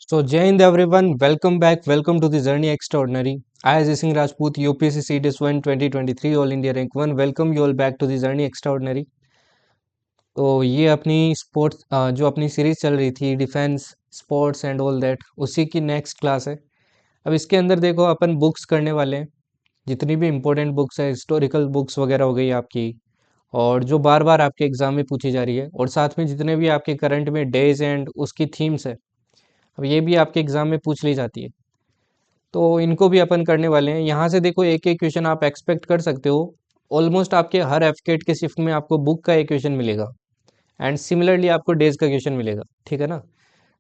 So, Jai Hind everyone, welcome back, welcome to the Journey Extraordinary. I, Ajay Singh Rajput, UPSC CDS 1 2023 All India Rank 1, welcome you all back to the Journey Extraordinary. तो ये अपनी sports जो अपनी series चल रही थी defence sports and all that उसी की नेक्स्ट क्लास है। अब इसके अंदर देखो अपन बुक्स करने वाले हैं, जितनी भी इम्पोर्टेंट बुक्स है हिस्टोरिकल बुक्स वगैरह हो गई आपकी, और जो बार बार आपके एग्जाम में पूछी जा रही है, और साथ में जितने भी आपके करंट में डेज एंड उसकी थीम्स है, अब ये भी आपके एग्जाम में पूछ ली जाती है। तो इनको भी अपन करने वाले हैं। यहाँ से देखो एक एक क्वेश्चन आप एक्सपेक्ट कर सकते हो। ऑलमोस्ट आपके हर एफकेट के शिफ्ट में आपको बुक का एक क्वेश्चन मिलेगा, एंड सिमिलरली आपको डेज का क्वेश्चन मिलेगा, ठीक है ना।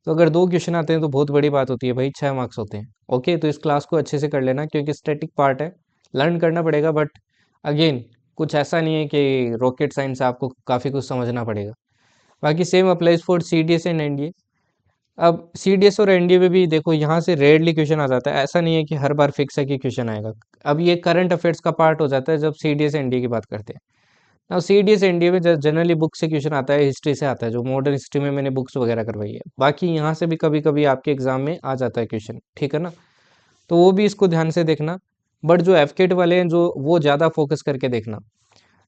तो अगर दो क्वेश्चन आते हैं तो बहुत बड़ी बात होती है भाई, 6 मार्क्स होते हैं। ओके, तो इस क्लास को अच्छे से कर लेना क्योंकि स्टैटिक पार्ट है, लर्न करना पड़ेगा, बट अगेन कुछ ऐसा नहीं है कि रॉकेट साइंस आपको काफ़ी कुछ समझना पड़ेगा। बाकी same applies for C D S and N D A. अब सीडीएस और एनडीए में भी देखो यहाँ से रेयरली क्वेश्चन आ जाता है, ऐसा नहीं है कि हर बार फिक्स है कि क्वेश्चन आएगा। अब ये करंट अफेयर्स का पार्ट हो जाता है जब सीडीएस एनडीए की बात करते हैं। अब सीडीएस एनडीए में जनरली बुक से क्वेश्चन आता है, हिस्ट्री से आता है, जो मॉडर्न हिस्ट्री में मैंने बुक्स वगैरह करवाई है। बाकी यहाँ से भी कभी कभी आपके एग्जाम में आ जाता है क्वेश्चन, ठीक है ना। तो वो भी इसको ध्यान से देखना, बट जो एफकेट वाले हैं जो वो ज़्यादा फोकस करके देखना।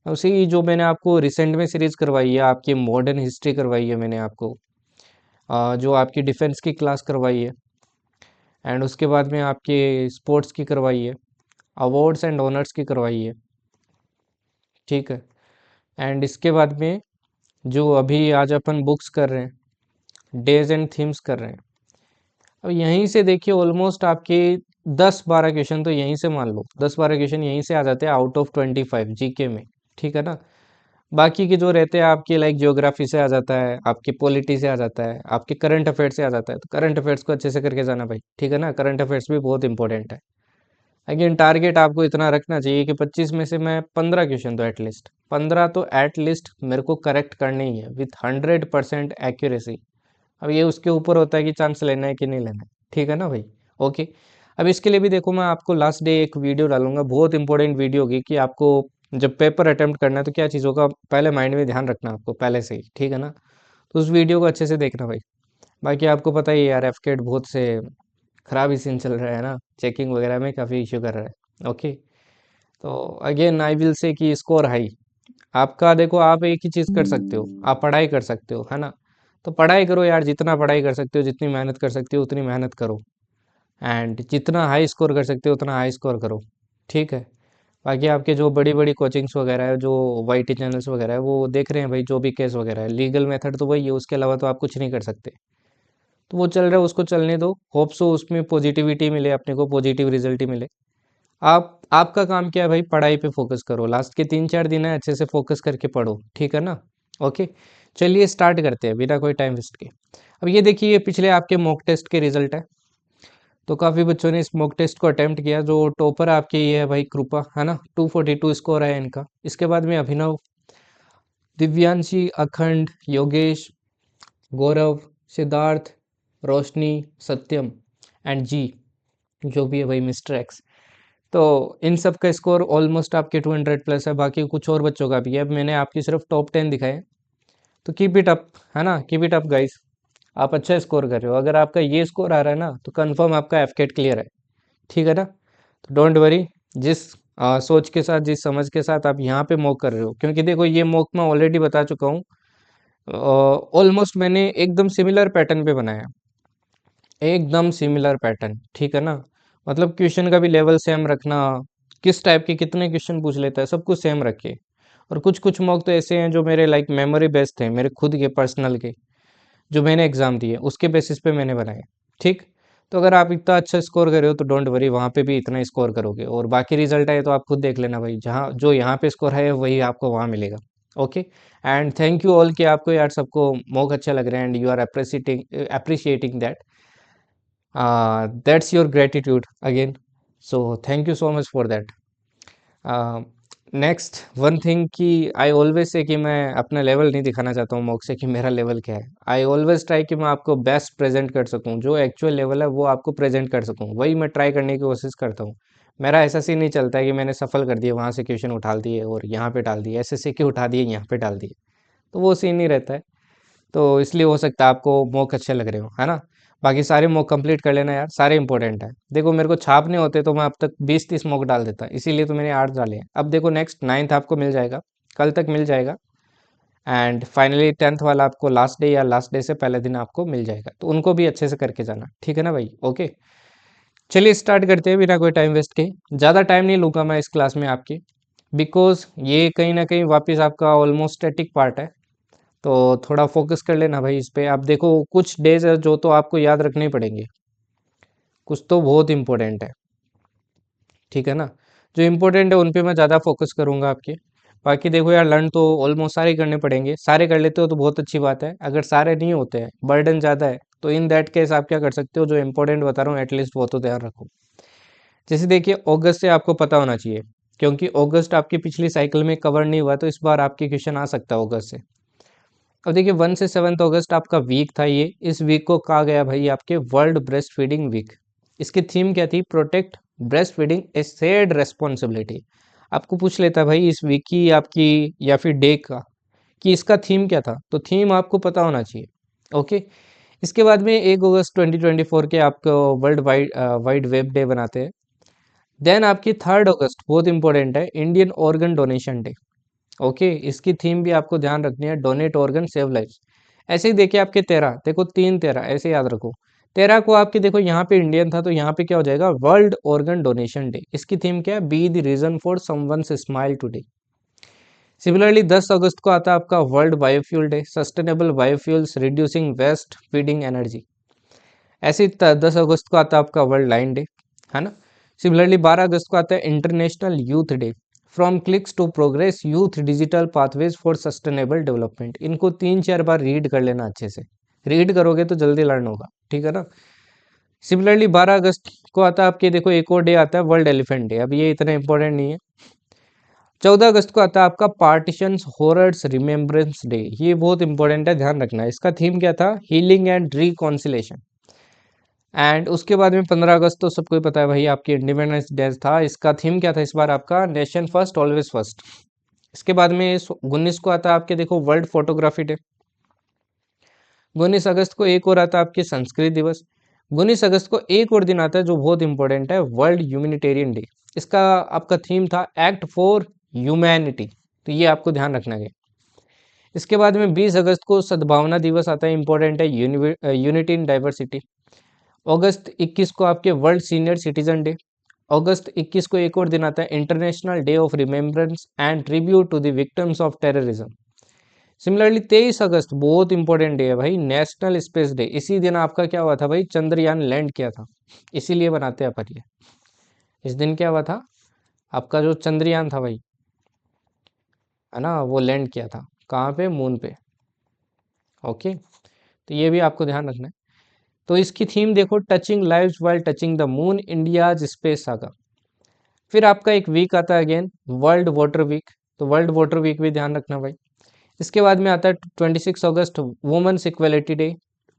उसी जो मैंने आपको रिसेंट में सीरीज करवाई है, आपकी मॉडर्न हिस्ट्री करवाई है मैंने आपको, जो आपकी डिफेंस की क्लास करवाई है, एंड उसके बाद में आपके स्पोर्ट्स की करवाई है, अवार्ड्स एंड ऑनर्स की करवाई है, ठीक है। एंड इसके बाद में जो अभी आज अपन बुक्स कर रहे हैं, डेज एंड थीम्स कर रहे हैं। अब यहीं से देखिए ऑलमोस्ट आपके 10-12 क्वेश्चन तो यहीं से मान लो 10-12 क्वेश्चन यहीं से आ जाते हैं आउट ऑफ 25 जीके में, ठीक है ना। बाकी के जो रहते हैं आपके लाइक ज्योग्राफी से आ जाता है, आपके पॉलिटी से आ जाता है, आपके करंट अफेयर से आ जाता है, तो करंट अफेयर्स को अच्छे से करके जाना भाई, ठीक है ना। करंट अफेयर्स भी बहुत इंपॉर्टेंट है। अगेन टारगेट आपको इतना रखना चाहिए कि 25 में से मैं 15 क्वेश्चन तो एटलीस्ट 15 तो एटलीस्ट मेरे को करेक्ट करने ही है विथ 100% एक्यूरेसी। अब ये उसके ऊपर होता है कि चांस लेना है कि नहीं लेना है, ठीक है ना भाई। ओके, अब इसके लिए भी देखो मैं आपको लास्ट डे एक वीडियो डालूंगा, बहुत इंपॉर्टेंट वीडियो होगी कि आपको जब पेपर अटेम्प्ट करना है तो क्या चीज़ों का पहले माइंड में ध्यान रखना आपको पहले से ही, ठीक है ना। तो उस वीडियो को अच्छे से देखना भाई। बाकी आपको पता ही है यार, एफकेट बहुत से खराब ही सीन चल रहा है ना, चेकिंग वगैरह में काफ़ी इश्यू कर रहा है। ओके, तो अगेन आई विल से कि स्कोर हाई। आपका देखो आप एक ही चीज़ कर सकते हो, आप पढ़ाई कर सकते हो, है ना। तो पढ़ाई करो यार, जितना पढ़ाई कर सकते हो, जितनी मेहनत कर सकते हो उतनी मेहनत करो, एंड जितना हाई स्कोर कर सकते हो उतना हाई स्कोर करो, ठीक है। बाकी आपके जो बड़ी बड़ी कोचिंग्स वगैरह है, जो वाई टी चैनल्स वगैरह है, वो देख रहे हैं भाई, जो भी केस वगैरह है, लीगल मेथड तो वही है, उसके अलावा तो आप कुछ नहीं कर सकते। तो वो चल रहा है, उसको चलने दो, होप सो उसमें पॉजिटिविटी मिले, अपने को पॉजिटिव रिजल्ट ही मिले। आप आपका काम क्या है भाई, पढ़ाई पे फोकस करो, लास्ट के 3-4 दिन है, अच्छे से फोकस करके पढ़ो, ठीक है ना। ओके, चलिए स्टार्ट करते हैं बिना कोई टाइम वेस्ट के। अब ये देखिए, ये पिछले आपके मॉक टेस्ट के रिजल्ट है। तो काफ़ी बच्चों ने इस मॉक टेस्ट को अटेम्प्ट किया। जो टॉपर आपके ये है भाई कृपा, है ना, 242 स्कोर है इनका। इसके बाद में अभिनव, दिव्यांशी, अखंड, योगेश, गौरव, सिद्धार्थ, रोशनी, सत्यम एंड जी, जो भी है भाई मिस्टर एक्स। तो इन सब का स्कोर ऑलमोस्ट आपके 200 प्लस है। बाकी कुछ और बच्चों का भी है, अब मैंने आपकी सिर्फ टॉप 10 दिखाए। तो कीप इट अप, है ना, कीप इट अप गाइस। आप अच्छा स्कोर कर रहे हो, अगर आपका ये स्कोर आ रहा है ना तो कंफर्म आपका एफकेट क्लियर है, ठीक है ना। तो डोंट वरी, जिस सोच के साथ, जिस समझ के साथ आप यहाँ पे मॉक कर रहे हो, क्योंकि देखो ये मॉक मैं ऑलरेडी बता चुका हूँ। ऑलमोस्ट मैंने एकदम सिमिलर पैटर्न पे बनाया, एकदम सिमिलर पैटर्न, ठीक है ना। मतलब क्वेश्चन का भी लेवल सेम रखना, किस टाइप के कितने क्वेश्चन पूछ लेता है सब कुछ सेम रखे। और कुछ कुछ मॉक तो ऐसे हैं जो मेरे लाइक मेमोरी बेस्ड थे, मेरे खुद के पर्सनल के, जो मैंने एग्जाम दिए उसके बेसिस पे मैंने बनाए, ठीक। तो अगर आप इतना अच्छा स्कोर कर रहे हो तो डोंट वरी, वहाँ पे भी इतना स्कोर करोगे, और बाकी रिजल्ट आए तो आप खुद देख लेना भाई, जहाँ जो यहाँ पे स्कोर है वही आपको वहाँ मिलेगा। Okay, and thank you all कि आपको यार सबको मॉक अच्छा लग रहा है, and you are appreciating that, that's your gratitude again, so thank you so much for that. Next one thing कि आई ऑलवेज से कि मैं अपना लेवल नहीं दिखाना चाहता हूँ मॉक से कि मेरा लेवल क्या है। आई ऑलवेज ट्राई कि मैं आपको बेस्ट प्रेजेंट कर सकूँ, जो एक्चुअल लेवल है वो आपको प्रेजेंट कर सकूँ, वही मैं ट्राई करने की कोशिश करता हूँ। मेरा ऐसा सीन नहीं चलता है कि मैंने सफल कर दिया, वहाँ से क्वेश्चन उठा दिए और यहाँ पे डाल दिए, ऐसे के उठा दिए यहाँ पे डाल दिए, तो वो सीन नहीं रहता है। तो इसलिए हो सकता है आपको मॉक अच्छे लग रहे हो, है ना। बाकी सारे मॉक कंप्लीट कर लेना यार, सारे इंपॉर्टेंट है। देखो मेरे को छापने होते तो मैं अब तक 20-30 मॉक डाल देता, इसीलिए तो मैंने 8 डाले हैं। अब देखो नेक्स्ट 9th आपको मिल जाएगा, कल तक मिल जाएगा। एंड फाइनली 10th वाला आपको लास्ट डे या लास्ट डे से पहले दिन आपको मिल जाएगा, तो उनको भी अच्छे से करके जाना, ठीक है ना भाई? ओके, चलिए स्टार्ट करते हैं बिना कोई टाइम वेस्ट के। ज़्यादा टाइम नहीं लूँगा मैं इस क्लास में आपकी, बिकॉज ये कहीं ना कहीं वापस आपका ऑलमोस्ट स्टैटिक पार्ट है, तो थोड़ा फोकस कर लेना भाई इस पे। आप देखो कुछ डेज है जो तो आपको याद रखने ही पड़ेंगे, कुछ तो बहुत इंपॉर्टेंट है, ठीक है ना? जो इंपॉर्टेंट है उन पे मैं ज़्यादा फोकस करूँगा आपके। बाकी देखो यार, लर्न तो ऑलमोस्ट सारे ही करने पड़ेंगे, सारे कर लेते हो तो बहुत अच्छी बात है। अगर सारे नहीं होते हैं, बर्डन ज़्यादा है, तो इन दैट केस आप क्या कर सकते हो, जो इंपॉर्टेंट बता रहा हूँ एटलीस्ट वो तो ध्यान रखो। जैसे देखिए अगस्त से आपको पता होना चाहिए, क्योंकि अगस्त आपकी पिछली साइकिल में कवर नहीं हुआ, तो इस बार आपके क्वेश्चन आ सकता है अगस्त से। अब देखिए 1 से 7 अगस्त आपका वीक था ये, इस वीक को कहा गया भाई आपके वर्ल्ड ब्रेस्ट फीडिंग वीक। इसकी थीम क्या थी? प्रोटेक्ट ब्रेस्ट फीडिंग ए शेयर्ड रेस्पॉन्सिबिलिटी। आपको पूछ लेता भाई इस वीक की आपकी या फिर डे का कि इसका थीम क्या था, तो थीम आपको पता होना चाहिए। ओके, इसके बाद में 1 अगस्त 2024 के आपको वर्ल्ड वाइड वेब डे बनाते हैं। देन आपकी 3 अगस्त बहुत इंपॉर्टेंट है, Indian organ donation day. Okay, इसकी थीम भी आपको ध्यान रखनी है, डोनेट ऑर्गन सेव लाइफ। ऐसे ही देखिए आपके 13, देखो 3-13 ऐसे याद रखो। 13 को आपके देखो यहाँ पे इंडियन था, तो यहाँ पे क्या हो जाएगा? World organ donation day. इसकी थीम क्या है? Be the reason for someone's smile today. Similarly 10 अगस्त को आता है आपका world biofuel day, sustainable biofuels reducing waste feeding energy. ऐसे ही 10 अगस्त को आता है आपका वर्ल्ड लाइन डे, है ना? सिमिलरली 12 अगस्त को आता है international youth day, from clicks to progress youth digital pathways for sustainable development. इनको 3-4 बार रीड कर लेना अच्छे से, रीड करोगे तो जल्दी लर्न होगा, ठीक है ना? सिमिलरली 12 अगस्त को आता है आपके देखो एक और डे आता है वर्ल्ड एलिफेंट डे, अब ये इतना इंपॉर्टेंट नहीं है। 14 अगस्त को आता है आपका पार्टीशन हॉरर्स रिमेम्बरेंस डे, ये बहुत इंपॉर्टेंट है, ध्यान रखना। इसका थीम क्या था? Healing and reconciliation. एंड उसके बाद में 15 अगस्त तो सबको ही पता है भाई आपकी इंडिपेंडेंस डे था, इसका थीम क्या था इस बार आपका? Nation first always first. इसके बाद में 19 को आता है आपके देखो वर्ल्ड फोटोग्राफी डे। 19 अगस्त को एक और आता है आपके संस्कृत दिवस। 19 अगस्त को एक और दिन आता है जो बहुत इंपॉर्टेंट है, वर्ल्ड ह्यूमैनिटेरियन डे। इसका आपका थीम था एक्ट फॉर ह्यूमैनिटी, तो ये आपको ध्यान रखना है। इसके बाद में 20 अगस्त को सद्भावना दिवस आता है, इंपॉर्टेंट है, यूनिटी इन डाइवर्सिटी। अगस्त 21 को आपके वर्ल्ड सीनियर सिटीजन डे। अगस्त 21 को एक और दिन आता है international day of remembrance and tribute to the victims of terrorism. Similarly 23 अगस्त बहुत इंपॉर्टेंट डे है भाई, नेशनल स्पेस डे। इसी दिन आपका क्या हुआ था भाई? चंद्रयान लैंड किया था, इसीलिए बनाते हैं अपन ये। इस दिन क्या हुआ था? आपका जो चंद्रयान था भाई, है ना, वो लैंड किया था कहाँ पे? मून पे। ओके, तो ये भी आपको ध्यान रखना है। तो इसकी थीम देखो, touching lives while touching the moon, India's space saga. फिर आपका एक वीक आता है अगेन, वर्ल्ड वाटर वीक, तो वर्ल्ड वाटर वीक भी ध्यान रखना भाई। इसके बाद में आता है 26 अगस्त वुमेन्स इक्वलिटी डे।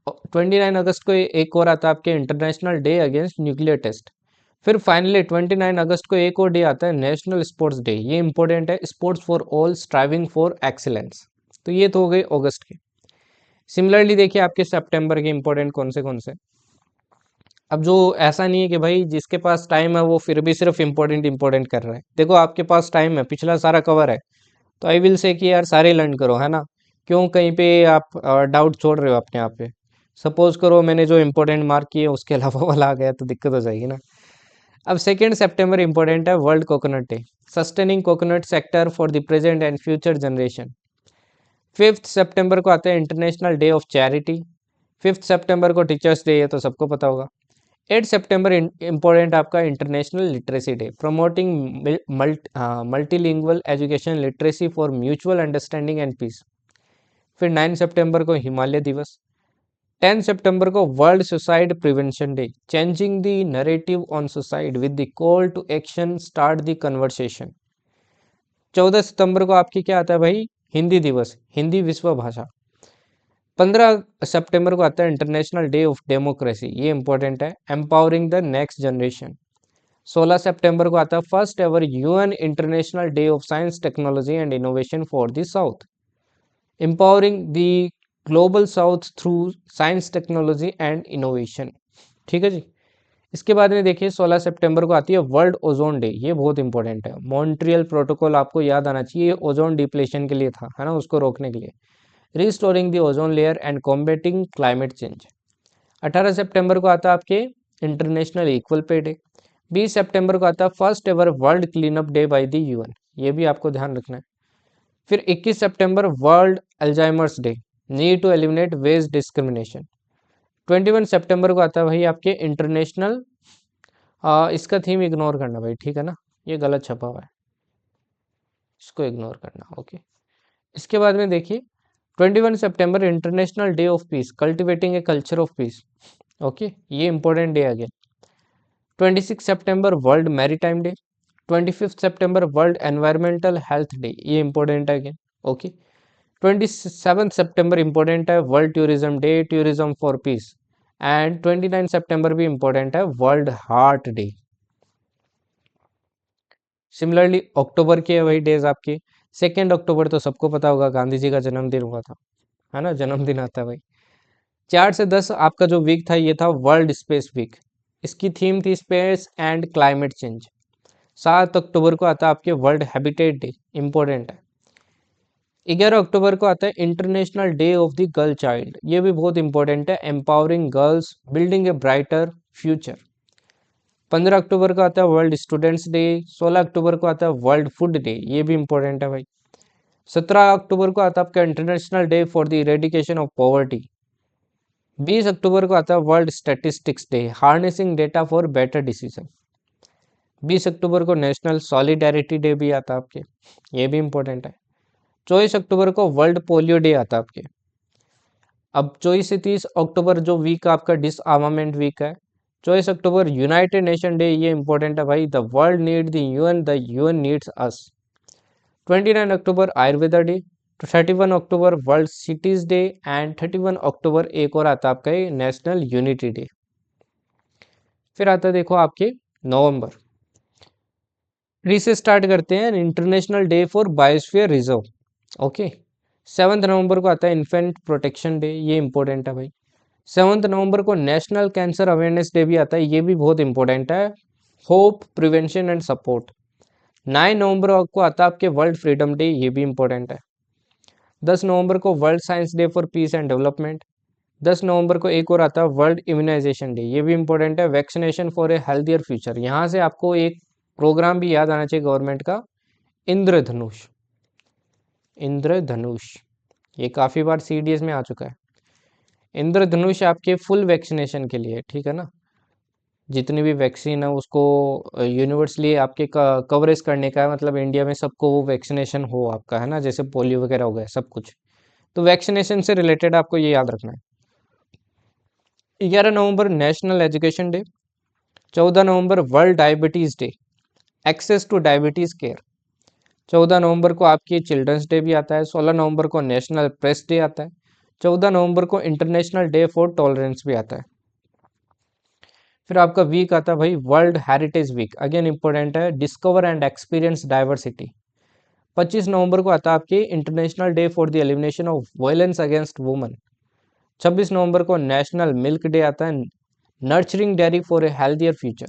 29 अगस्त को एक और आता है आपके international day against nuclear test. फिर फाइनली 29 अगस्त को एक और डे आता है नेशनल स्पोर्ट्स डे, ये इंपॉर्टेंट है, sports for all striving for excellence. तो ये तो हो गए अगस्त के। सिमिलरली देखिए आपके सितंबर के इंपॉर्टेंट कौन से। अब जो ऐसा नहीं है कि भाई जिसके पास टाइम है वो फिर भी सिर्फ इंपॉर्टेंट कर रहा है, देखो आपके पास टाइम है, पिछला सारा कवर है, तो आई विल से कि यार सारे लर्न करो, है ना? क्यों कहीं पे आप डाउट छोड़ रहे हो अपने आप पे? सपोज करो मैंने जो इंपॉर्टेंट मार्क किए उसके अलावा वाला आ गया तो दिक्कत हो जाएगी ना। अब 2 सितंबर इंपॉर्टेंट है, world coconut day, sustaining coconut sector for the present and future generation. 5 सितंबर को आता है इंटरनेशनल डे ऑफ चैरिटी। 5 सितंबर को टीचर्स डे है तो सबको पता होगा। 8 सितंबर इंपॉर्टेंट आपका international literacy day, promoting multilingual education literacy for mutual understanding and peace. फिर 9 सितंबर को हिमालय दिवस। 10 सितंबर को world suicide prevention day, changing the narrative on suicide with the call to action start the conversation. 14 सितंबर को आपकी क्या आता है भाई? हिंदी दिवस, हिंदी विश्व भाषा। 15 सितंबर को आता है इंटरनेशनल डे ऑफ डेमोक्रेसी, ये इंपॉर्टेंट है, एम्पावरिंग द नेक्स्ट जनरेशन। 16 सितंबर को आता है first ever UN international day of science technology and innovation for the south, empowering the global south through science technology and innovation. ठीक है जी। इसके बाद में देखिए 16 सितंबर को आती है वर्ल्ड ओजोन डे। ये बहुत इंपॉर्टेंट है। मॉन्ट्रियल प्रोटोकॉल आपको याद आना चाहिए, ये ओजोन डिप्लेशन के लिए था, है ना, उसको रोकने के लिए। Restoring the ozone layer and combating climate change. 18 सितंबर को आता है आपके इंटरनेशनल इक्वल पे डे। 20 सितंबर को आता है first ever world clean up day by the UN. ये भी आपको ध्यान रखना है। फिर 21 सितंबर world Alzheimer's day, need to eliminate waste discrimination. 21 सितंबर को आता है भाई आपके इंटरनेशनल, इसका थीम इग्नोर करना भाई, ठीक है ना, ये गलत छपा हुआ है, इसको इग्नोर करना। ओके। इसके बाद में देखिए 21 सितंबर international day of peace, cultivating a culture of peace. Okay, ये इंपॉर्टेंट डे अगेन। 26 सितंबर वर्ल्ड मैरीटाइम डे। 25 सितंबर वर्ल्ड एनवायरमेंटल हेल्थ डे, ये इंपॉर्टेंट है अगेन। ओके। 27 सितंबर इंपॉर्टेंट है world tourism day, tourism for peace. And 29 सितंबर भी important है वर्ल्ड हार्ट डे। सिमिलरली अक्टूबर के वही डेज आपके 2 अक्टूबर तो सबको पता होगा, गांधी जी का जन्मदिन हुआ था, है ना, जन्मदिन आता है भाई। 4 से 10 आपका जो वीक था ये था वर्ल्ड स्पेस वीक। इसकी थीम थी स्पेस एंड क्लाइमेट चेंज। 7 अक्टूबर को आता है आपके वर्ल्ड हैबिटेट डे, इंपॉर्टेंट है। 11 अक्टूबर को आता है international day of the girl child, ये भी बहुत इंपॉर्टेंट है, एम्पावरिंग गर्ल्स बिल्डिंग ए ब्राइटर फ्यूचर। 15 अक्टूबर को आता है वर्ल्ड स्टूडेंट्स डे। 16 अक्टूबर को आता है वर्ल्ड फूड डे, ये भी इंपॉर्टेंट है भाई। 17 अक्टूबर को आता है आपका international day for the eradication of poverty. 20 अक्टूबर को आता है world statistics day, harnessing data for better decision. 20 अक्टूबर को नेशनल सॉलिडेरिटी डे भी आता है आपके, ये भी इंपॉर्टेंट है। 24 अक्टूबर को वर्ल्ड पोलियो डे आता है आपके। अब 24 से 30 अक्टूबर जो वीक आपका डिसआर्मामेंट वीक है। 24 अक्टूबर यूनाइटेड नेशन डे, ये इंपॉर्टेंट है भाई, the world need the UN needs us. 29 October Ayurveda day. 31 October world cities day. And 31 अक्टूबर एक और आता है आपका नेशनल यूनिटी डे। फिर आता है देखो आपके नवंबर, ट्री से स्टार्ट करते हैं, international day for biosphere reserve. Okay. 7 नवंबर को आता है इन्फेंट प्रोटेक्शन डे, ये इंपॉर्टेंट है भाई। 7 नवंबर को नेशनल कैंसर अवेयरनेस डे भी आता है, ये भी बहुत इंपॉर्टेंट है, होप प्रिवेंशन एंड सपोर्ट। 9 नवंबर को आता है आपके वर्ल्ड फ्रीडम डे, ये भी इंपॉर्टेंट है। 10 नवंबर को world science day for peace and development. 10 नवंबर को एक और आता है वर्ल्ड इम्यूनाइजेशन डे, ये भी इंपॉर्टेंट है, vaccination for a healthier future. यहाँ से आपको एक प्रोग्राम भी याद आना चाहिए गवर्नमेंट का, इंद्रधनुष। इंद्रधनुष ये काफ़ी बार सीडीएस में आ चुका है। इंद्रधनुष आपके फुल वैक्सीनेशन के लिए, ठीक है ना, जितनी भी वैक्सीन है उसको यूनिवर्सली आपके कवरेज करने का है, मतलब इंडिया में सबको वो वैक्सीनेशन हो आपका, है ना, जैसे पोलियो वगैरह हो गया सब कुछ, तो वैक्सीनेशन से रिलेटेड आपको ये याद रखना है। 11 नवंबर नेशनल एजुकेशन डे। 14 नवंबर world diabetes day, access to diabetes care. 14 नवंबर को आपकी चिल्ड्रंस डे भी आता है। 16 नवंबर को नेशनल प्रेस डे आता है। 14 नवंबर को इंटरनेशनल डे फॉर टॉलरेंस भी आता है। फिर आपका वीक आता है भाई world heritage week, again important है, डिस्कवर एंड एक्सपीरियंस डाइवर्सिटी। 25 नवंबर को आता है आपकी international day for the elimination of violence against women. 26 नवंबर को नेशनल मिल्क डे आता है, nurturing dairy for a healthier future.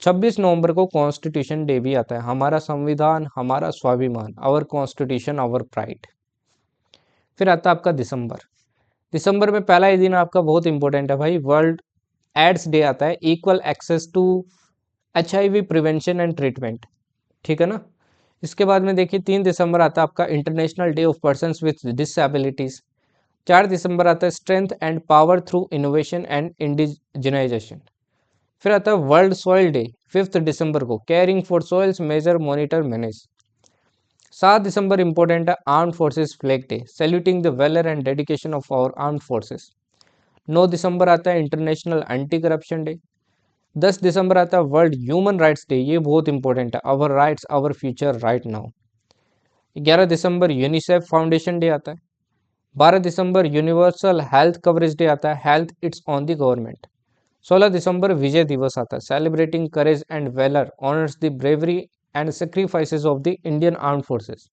26 नवंबर को कॉन्स्टिट्यूशन डे भी आता है, हमारा संविधान हमारा स्वाभिमान, आवर कॉन्स्टिट्यूशन आवर प्राइड। फिर आता है आपका दिसंबर। दिसंबर में पहला ही दिन आपका बहुत इंपॉर्टेंट है भाई, वर्ल्ड एड्स डे आता है, equal access to HIV prevention and treatment, ठीक है ना। इसके बाद में देखिए 3 दिसंबर आता है आपका international day of persons with disabilities. 4 दिसंबर आता है strength and power through innovation and indigenisation. फिर आता है वर्ल्ड सॉइल डे 5 दिसंबर को, caring for soils measure monitor manage. 7 दिसंबर इंपॉर्टेंट है armed forces flag day, saluting the valour and dedication of our armed forces. 9 दिसंबर आता है इंटरनेशनल एंटी करप्शन डे। 10 दिसंबर आता है वर्ल्ड ह्यूमन राइट्स डे, ये बहुत इंपॉर्टेंट है, our rights our future right now. 11 दिसंबर यूनिसेफ फाउंडेशन डे आता है। 12 दिसंबर यूनिवर्सल हेल्थ कवरेज डे आता है, health it's on the government. 16 दिसंबर विजय दिवस आता है, celebrating courage and valour, honours the bravery and sacrifices of the Indian armed forces.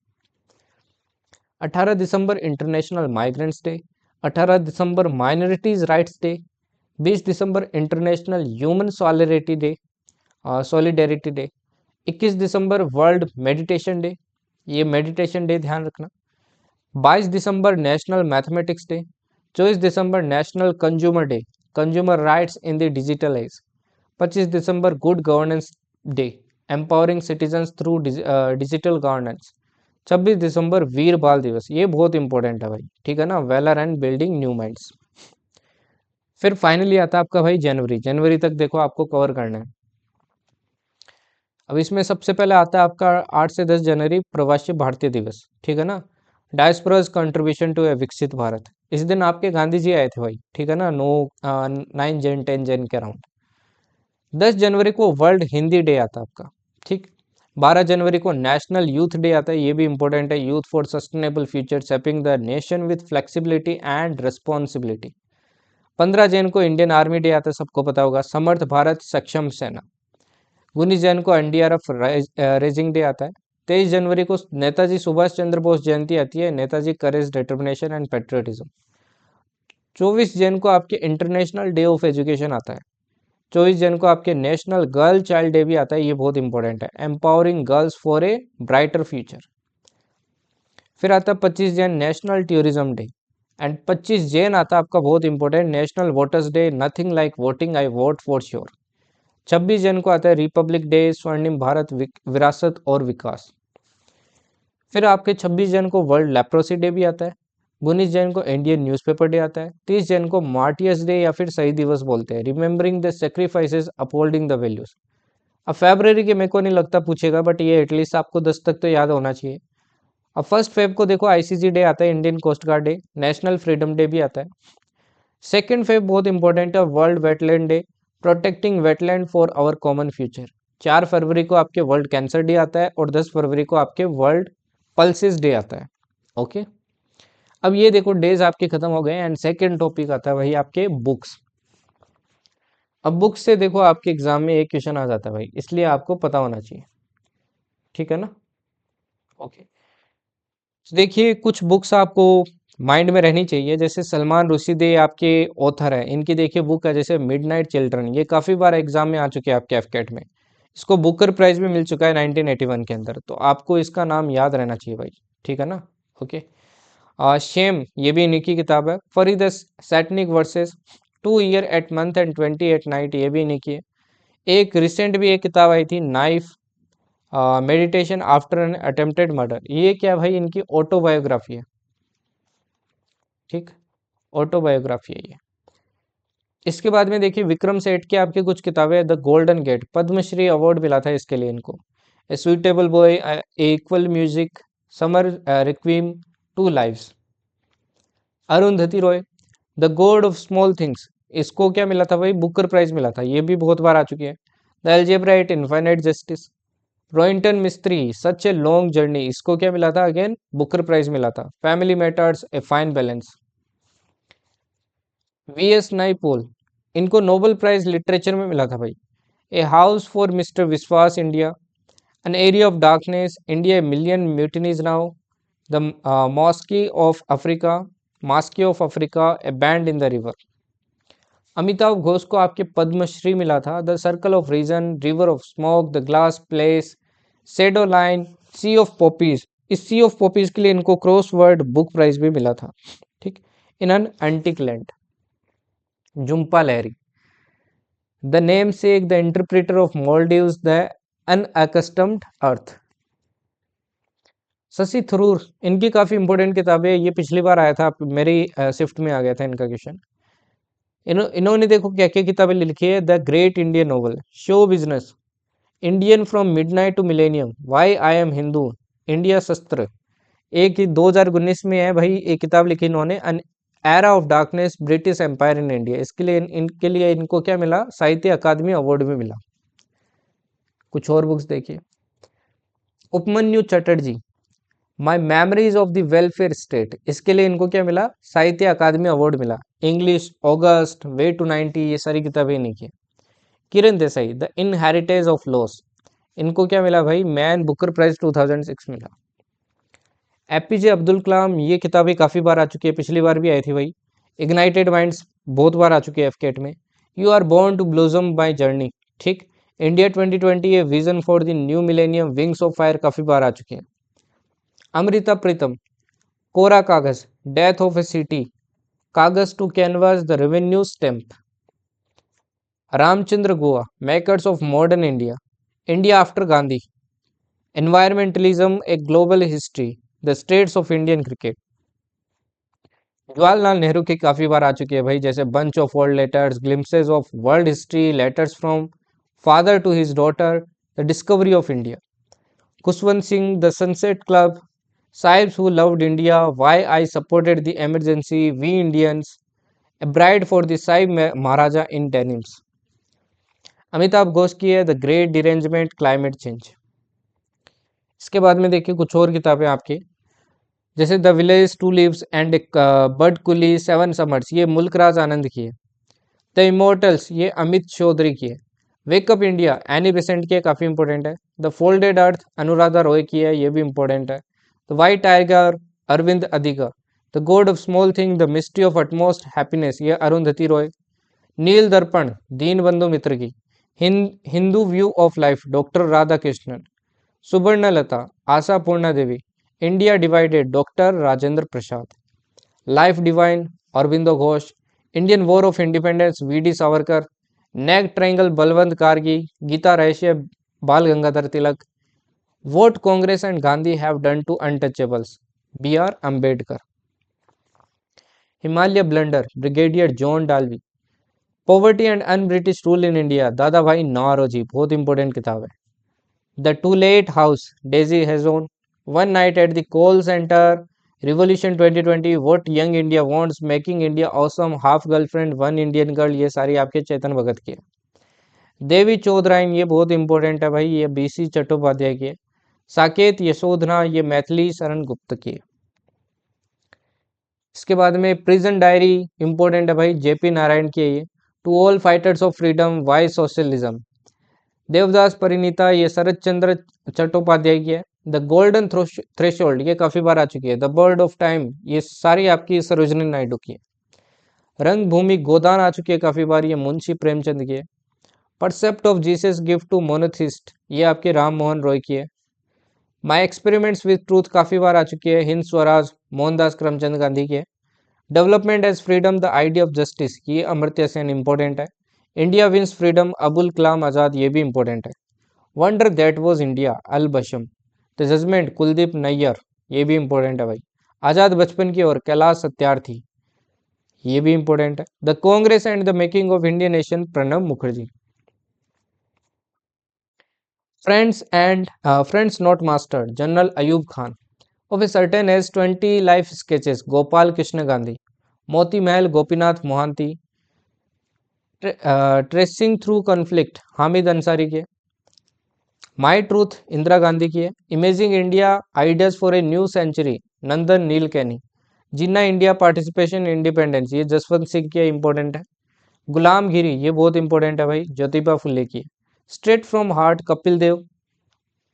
18 दिसंबर इंटरनेशनल माइग्रेंट्स डे। 18 दिसंबर माइनॉरिटीज राइट्स डे, 20 दिसंबर इंटरनेशनल ह्यूमन सॉलिडेरिटी डे, 21 दिसंबर world meditation day, ये meditation day ध्यान रखना, 22 दिसंबर नेशनल मैथमेटिक्स डे, 24 दिसंबर national consumer day, consumer rights in the digital age, 25 दिसंबर good governance day, empowering citizens through digital governance, 26 दिसंबर वीर बाल दिवस, ये बहुत इंपॉर्टेंट है भाई, ठीक है ना, valour and building new minds. फिर फाइनली आता है आपका भाई जनवरी, जनवरी तक देखो आपको कवर करना है। अब इसमें सबसे पहले आता है आपका 8 से 10 जनवरी प्रवासी भारतीय दिवस, ठीक है ना, डायस्पोराज कंट्रीब्यूशन टू ए विकसित भारत, इस दिन आपके गांधी जी आए थे भाई, ठीक है ना, 9 जन 10 जन के अराउंड। 10 जनवरी को वर्ल्ड हिंदी डे आता है आपका, ठीक। 12 जनवरी को नेशनल यूथ डे आता है, ये भी इंपॉर्टेंट है, youth for sustainable future shaping the nation with flexibility and responsibility. 15 जन को इंडियन आर्मी डे आता है, सबको पता होगा, समर्थ भारत सक्षम सेना। 19 जन को एनडीआरएफ रेजिंग डे आता है। 23 जनवरी को नेताजी सुभाष चंद्र बोस जयंती आती है, नेताजी करेज डिटर्मिनेशन एंड पेट्रियटिज्म। 24 जन को आपके इंटरनेशनल डे ऑफ एजुकेशन आता है। 24 जन को आपके नेशनल गर्ल चाइल्ड डे भी आता है, ये बहुत इंपॉर्टेंट है, empowering girls for a brighter future. फिर आता है 25 जन नेशनल टूरिज्म डे, एंड 25 जन आता है आपका बहुत important national voters day, nothing like voting, I vote for sure. 26 जन को आता है रिपब्लिक डे, स्वर्णिम भारत विरासत और विकास। फिर आपके 26 जन को वर्ल्ड लेप्रोसी डे भी आता है। 19 जन को इंडियन न्यूज़पेपर डे आता है। 30 जन को मार्टियर्स डे या फिर शहीद दिवस बोलते हैं, remembering the sacrifices upholding the values. अब फेब्रवरी के मेरे को नहीं लगता पूछेगा, बट ये एटलीस्ट आपको 10 तक तो याद होना चाहिए। अब 1 फेब को देखो आईसीजी डे आता है, Indian coast guard day, national freedom day भी आता है। 2 फेब बहुत इंपॉर्टेंट है, world wetland day, protecting wetland for our common future. 4 फरवरी को आपके वर्ल्ड कैंसर डे आता है, और 10 फरवरी को आपके वर्ल्ड पल्सेस डे आता है। ओके, अब ये देखो डेज आपके खत्म हो गए, एंड सेकेंड टॉपिक आता है भाई आपके बुक्स। अब बुक्स से देखो आपके एग्जाम में एक क्वेश्चन आ जाता है भाई, इसलिए आपको पता होना चाहिए, ठीक है ना। ओके, तो देखिए कुछ बुक्स आपको माइंड में रहनी चाहिए, जैसे सलमान रुश्दी आपके ऑथर है, इनकी देखिए बुक है जैसे मिडनाइट चिल्ड्रन, ये काफ़ी बार एग्जाम में आ चुके हैं आपके एफकेट में, इसको बुकर प्राइज भी मिल चुका है 1981 के अंदर, तो आपको इसका नाम याद रहना चाहिए भाई, ठीक है ना। ओके, शेम, ये भी इन्हीं की किताब है। Farid satanic verses 2 year eight month and 20 eight night, ये भी इन्हीं की है। एक रिसेंट भी एक किताब आई थी, knife meditation after an attempted murder, ये क्या भाई, इनकी ऑटोबायोग्राफी है, ठीक, ऑटोबायोग्राफी है ये। इसके बाद में देखिए विक्रम सेठ की आपकी कुछ किताबें, the golden gate, Padmashri award मिला था इसके लिए इनको। A suitable boy, equal music, summer requiem, two lives. Arundhati Roy, the god of small things, इसको क्या मिला था भाई, बुकर प्राइज मिला था, ये भी बहुत बार आ चुकी है। The algebra, infinite justice. Rohinton Mistry, such a long journey, इसको क्या मिला था, अगेन बुकर प्राइज मिला था। Family matters, a fine balance. VS Naipaul, इनको नोबेल प्राइज लिटरेचर में मिला था भाई। A house for mister Biswas India, an area of darkness, India million mutinies now, the masque of Africa, a bend in the river. Amitav Ghosh को आपके पद्मश्री मिला था, the circle of reason, river of smoke, the glass place, shadow line, sea of poppies, इस sea of poppies के लिए इनको crossword book prize भी मिला था, ठीक। In an antique land, Jhumpa Lahiri, the namesake, the interpreter of Maldives, the unaccustomed earth. Shashi Tharoor, इनकी काफ़ी इंपॉर्टेंट किताबें, ये पिछली बार आया था, मेरी शिफ्ट में आ गया था इनका क्वेश्चन। इन्होंने देखो क्या क्या किताबें लिखी है, the great Indian novel, show business, Indian from midnight to millennium, why I am Hindu, India Shastra. एक 2019 में है भाई, एक किताब लिखी इन्होंने, an era of darkness, British empire in India, इसके लिए इनके लिए इनको क्या मिला, साहित्य अकादमी अवार्ड भी मिला। कुछ और बुक्स देखिए, Upamanyu Chatterjee, my memories of the welfare state, इसके लिए इनको क्या मिला, साहित्य अकादमी अवार्ड मिला। इंग्लिश, ऑगस्ट, वे टू 90, ये सारी किताबें इन्हीं की। Kiran Desai, the inheritance of loss, इनको क्या मिला भाई, मैन बुकर प्राइज 2006 मिला। एपीजे अब्दुल कलाम, ये किताबें काफ़ी बार आ चुकी है, पिछली बार भी आई थी भाई, इग्नाइटेड माइंड्स बहुत बार आ चुकी है एफकेट में। You are born to blossom my journey, ठीक। इंडिया 2020 ये vision for the new millennium, wings of fire काफी बार आ चुकी है। Amrita Pritam, Kora Kagaz, death of a city, Kagaz to canvas the revenue stamp. Ramachandra Guha, makers of modern India, India after Gandhi, environmentalism a global history, the states of Indian cricket. Jawaharlal Nehru की काफी बार आ चुकी है भाई, जैसे bunch of old letters, glimpses of world history, letters from father to his daughter, the discovery of India. Khushwant Singh, the sunset club, sahibs who loved India, why I supported the emergency, we Indians, a bride for the sahib maharaja in denims. Amitav Ghosh की है the great derangement, climate change. इसके बाद में देखिए कुछ और किताबें आपकी, जैसे the village, two lives and bird coolie, seven summers, ये मुल्क राज आनंद की है। द इमोर्टल्स, ये अमित चौधरी की है। वेकअप इंडिया, एनी बेसेंट की है, काफ़ी इंपॉर्टेंट है। द फोल्डेड अर्थ, अनुराधा रॉय की है, ये भी इंपॉर्टेंट है। The white tiger, Aravind Adiga. The god of small thing, the mystery of utmost happiness, ये अरुंधति रॉय। नील दर्पण, दीन बंधु मित्र की। Hindu view of life, doctor Radhakrishnan. Suvarnalata, Ashapurna Devi. India divided, doctor Rajendra Prasad. Life divine, Aurobindo Ghosh. Indian war of independence, VD. Savarkar. Neck triangle, Balwant Gargi. Gita Rahasya, Bal Gangadhar Tilak. What Congress and Gandhi have done to untouchables, BR. Ambedkar. Himalaya blunder, brigadier John Dalvi. Poverty and un British rule in India, Dadabhai Naoroji, बहुत important किताब है। The to let house, Daisy Hasan. One night at the call centre, revolution 2020, what young India wants, making India awesome, half girlfriend, one Indian girl, ये सारी आपके चेतन भगत की है। देवी चौधराइन, ये बहुत इंपॉर्टेंट है भाई, ये बीसी चट्टोपाध्याय की है। साकेत यशोधना, ये मैथिली शरण गुप्त की है। इसके बाद में प्रिजन डायरी, इंपॉर्टेंट है भाई, जेपी नारायण की है ये। To all fighters of freedom, why socialism. Devdas Parineeta, ये शरद चंद्र चट्टोपाध्याय की है। द गोल्डन थ्रेशोल्ड, ये काफी बार आ चुकी है। द बर्ड ऑफ टाइम, ये सारी आपकी सरोजनी नायडू की है। रंग भूमि गोदान आ चुकी है काफी बार, ये मुंशी प्रेमचंद की है। Precept of Jesus gift to monotheist, ये आपके राम मोहन रॉय की है। माई एक्सपेरिमेंट्स विद ट्रूथ काफी बार आ चुकी है, हिंद स्वराज, मोहनदास करमचंद गांधी की है। Development as freedom, the idea of justice, ये अमर्त्य सेन, इंपॉर्टेंट है। India wins freedom, Abul Kalam Azad, ये भी इंपॉर्टेंट है। Wonder that was India, Al Basham. The judgement, Kuldip Nayar, ये भी इंपॉर्टेंट है भाई। आजाद बचपन की ओर, कैलाश सत्यार्थी, ये भी इंपॉर्टेंट है। The Congress and the making of Indian nation, Pranab Mukherjee. Friends not masters, general Ayub Khan. Of a certain age 20 life sketches, Gopal Krishna Gandhi. Moti Mahal, Gopinath Mohanty. Tracing through conflict, Hamid Ansari के। माई ट्रूथ, इंदिरा गांधी की है। Imaging India, ideas for a new century, Nandan Nilekani. Jinnah India, participation independence, ये जसवंत सिंह की important है। गुलामगिरी, ये बहुत important है भाई, ज्योतिबा फुले की है। Straight from heart, Kapil Dev.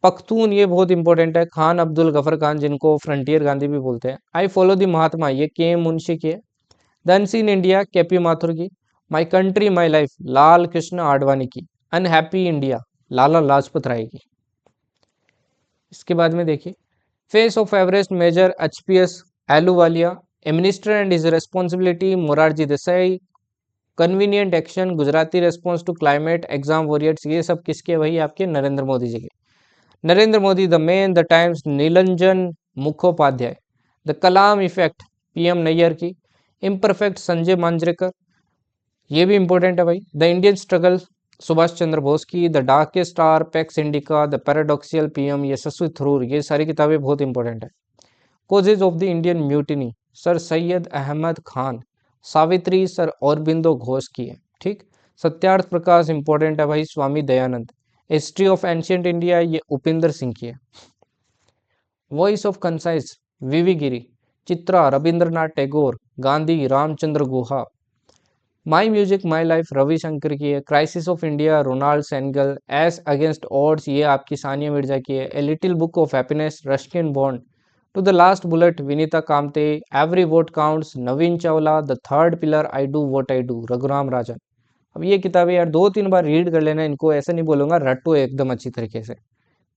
Pakhtun, ये बहुत इंपॉर्टेंट है, खान अब्दुल गफर खान, जिनको फ्रंटियर गांधी भी बोलते हैं। आई फॉलो द महात्मा, ये के एम मुंशी की है। The unseen India, KP Mathur की। My country my life, Lal Krishna Advani की। अनहैप्पी इंडिया, लाला लाजपत राय की। इसके बाद में देखिए face of Everest, major HPS Ahluwalia. A minister and his responsibility, Morarji Desai. Convenient action, Gujarati response to climate, exam warriors, ये सब किसके, वही आपके नरेंद्र मोदी जी के। Narendra Modi, the man, the times, Nilanjan Mukhopadhyay. The Kalam effect, PM Nayyar की। इम्परफेक्ट, संजय मांजरेकर, ये भी इंपॉर्टेंट है भाई। The Indian struggle, Subhash Chandra Bose की। The darkest star, Pax Indica. The paradoxical PM, Yashasvi Tharoor, ये सारी किताबें बहुत इंपॉर्टेंट है। Causes of the Indian mutiny, sir Syed Ahmad Khan. Savitri, sir Aurobindo Ghosh की है, ठीक। सत्यार्थ प्रकाश, इंपॉर्टेंट है भाई, Swami Dayanand. History of ancient India, ये उपिंदर सिंह की है। Voice of concise, VV Giri. Chitra, Rabindranath Tagore. Gandhi, Ramachandra Guha. My music my life, Ravishankar की है। Crisis of India, Ronald Segal. Ace against odds, ये आपकी सानिया मिर्जा की है। A little book of happiness, Ruskin Bond. To the last bullet Vinita Kamte, every vote counts, Navin Chawla, the third pillar, I do what I do, Raghuram Rajan. अब ये किताबें यार 2-3 बार रीड कर लेना इनको, ऐसे नहीं बोलूंगा रटो एकदम अच्छी तरीके से,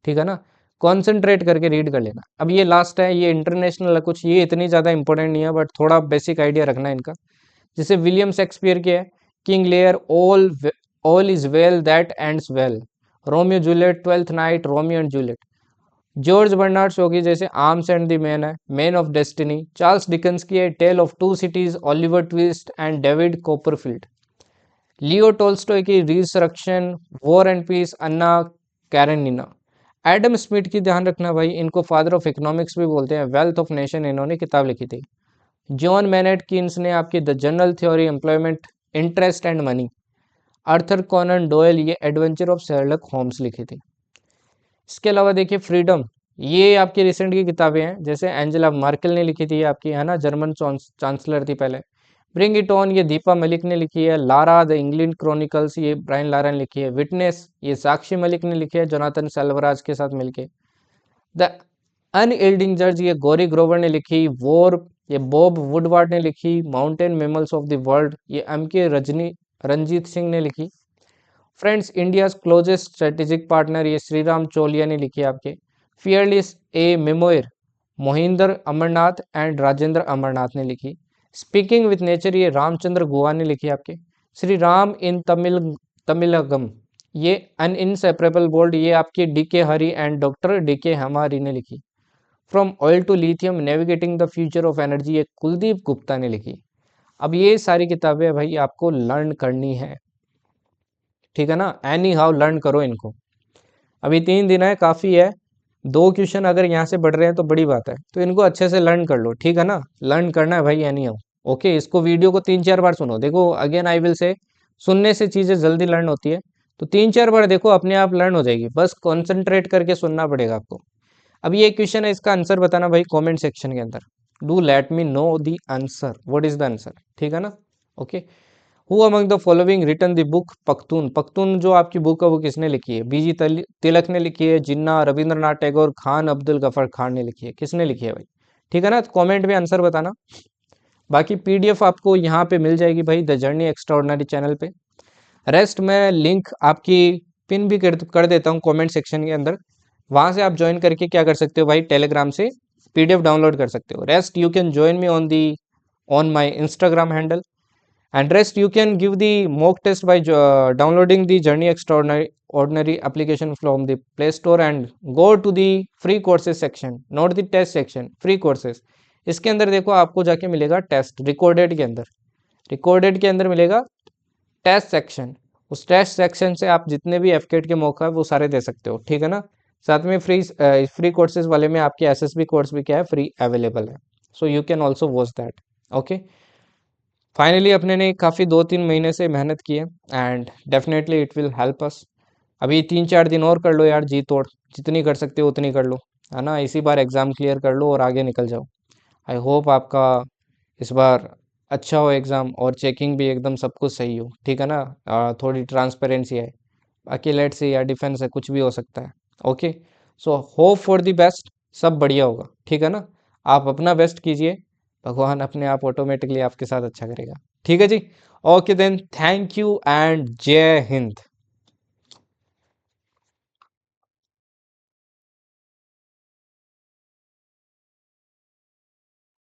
ठीक है ना, कॉन्सेंट्रेट करके रीड कर लेना। अब ये लास्ट है, ये इंटरनेशनल है कुछ, ये इतनी ज़्यादा इंपॉर्टेंट नहीं है बट थोड़ा बेसिक आइडिया रखना है इनका। जैसे विलियम शेक्सपियर के है, king Lear, all is well that ends well, Romeo Juliet, twelfth night, Romeo and Juliet. George Bernard Shaw की जैसे आर्म्स एंड द मैन है, man of destiny. Charles Dickens की है, tale of two cities, Oliver Twist and David Copperfield. Leo Tolstoy की resurrection, war and peace, Anna Karenina. Adam Smith की ध्यान रखना भाई, इनको फादर ऑफ इकोनॉमिक्स भी बोलते हैं, वेल्थ ऑफ नेशन इन्होंने किताब लिखी थी। जॉन मैनेट कीन्स ने आपकी the general theory employment, interest and money. Arthur Conan dial, ये एडवेंचर ऑफ शेरलॉक होम्स लिखी थी। इसके अलावा देखिए फ्रीडम, ये आपकी रिसेंट की किताबें हैं, जैसे एंजेला मार्केल ने लिखी थी आपकी, है ना, जर्मन चांसलर थी पहले। ब्रिंग इट ऑन, ये दीपा मलिक ने लिखी है। लारा द इंग्लैंड क्रॉनिकल्स, ये ब्रायन लारा ने लिखी है। विटनेस, ये साक्षी मलिक ने लिखी है जोनाथन सेल्वराज के साथ मिलके। द अनयील्डिंग जज, ये गौरी ग्रोवर ने लिखी। वॉर, ये बॉब वुडवार्ड ने लिखी। Mountain mammals of the world, ये एम.के. रंजीत सिंह ने लिखी। Friends, India closest strategic partner, ये श्री राम चोलिया ने लिखी है आपके। Fearless, a memoir, Mohinder Amarnath and Rajinder Amarnath ने लिखी। स्पीकिंग विथ नेचर, ये रामचंद्र गुहा ने लिखी है आपके। श्री राम इन तमिलगम, ये अन इनसेपरेबल वर्ल्ड, ये आपकी D K. Hari and doctor D K. हमारी ने लिखी। From oil to lithium, navigating the future of energy, ये कुलदीप गुप्ता ने लिखी। अब ये सारी किताबें भाई आपको लर्न करनी है, ठीक है ना, एनी हाउ लर्न करो इनको। अभी 3 दिन है, काफ़ी है, 2 क्वेश्चन अगर यहाँ से बढ़ रहे हैं तो बड़ी बात है, तो इनको अच्छे से लर्न कर लो, ठीक है ना, लर्न करना है भाई एनी हाउ। ओके, इसको वीडियो को 3-4 बार सुनो, देखो अगेन आई विल से, सुनने से चीज़ें जल्दी लर्न होती है, तो 3-4 बार देखो, अपने आप लर्न हो जाएगी, बस कॉन्सेंट्रेट करके सुनना पड़ेगा आपको। अब ये क्वेश्चन है, इसका आंसर बताना भाई कॉमेंट सेक्शन के अंदर, do let me know the answer, what is the answer, ठीक है ना। Okay, who among the following written the book Pakhtun, Pakhtun जो आपकी बुक है वो किसने लिखी है, बीजी तिलक ने लिखी है, जिन्ना, रविंद्रनाथ टैगोर, खान अब्दुल गफर खान ने लिखी है, किसने लिखी है भाई, ठीक है ना, तो कमेंट में आंसर बताना। बाकी पीडीएफ आपको यहाँ पे मिल जाएगी भाई, द जर्नी एक्स्ट्राऑर्डिनरी चैनल पे। रेस्ट में लिंक आपकी पिन भी कर देता हूँ कमेंट सेक्शन के अंदर, वहाँ से आप ज्वाइन करके क्या कर सकते हो भाई, टेलीग्राम से पीडीएफ डाउनलोड कर सकते हो। Rest you can join me on my Instagram handle, and rest you can give the mock test by downloading the journey extraordinary application from the play store and go to the free courses section, not the test section, free courses। इसके अंदर देखो आपको जाके मिलेगा test, recorded के अंदर मिलेगा test section, उस टेस्ट सेक्शन से आप जितने भी एफकेट के मौका है वो सारे दे सकते हो, ठीक है ना। साथ में फ्री कोर्सेज वाले में आपके एसएसबी कोर्स भी क्या है, फ्री अवेलेबल है, so you can also watch that. Okay, finally अपने ने काफ़ी 2-3 महीने से मेहनत की है and definitely it will help us. अभी 3-4 दिन और कर लो यार, जी तोड़, जितनी कर सकते हो उतनी कर लो, है ना, इसी बार एग्ज़ाम क्लियर कर लो और आगे निकल जाओ। आई होप आपका इस बार अच्छा हो एग्ज़ाम और चेकिंग भी एकदम सब कुछ सही हो, ठीक है ना, थोड़ी ट्रांसपेरेंसी है। बाकी लेट्स से या डिफेंस है, कुछ भी हो सकता है। Okay, so hope for the best, सब बढ़िया होगा, ठीक है ना, आप अपना बेस्ट कीजिए, भगवान अपने आप ऑटोमेटिकली आपके साथ अच्छा करेगा, ठीक है जी। Okay then, thank you and Jai Hind.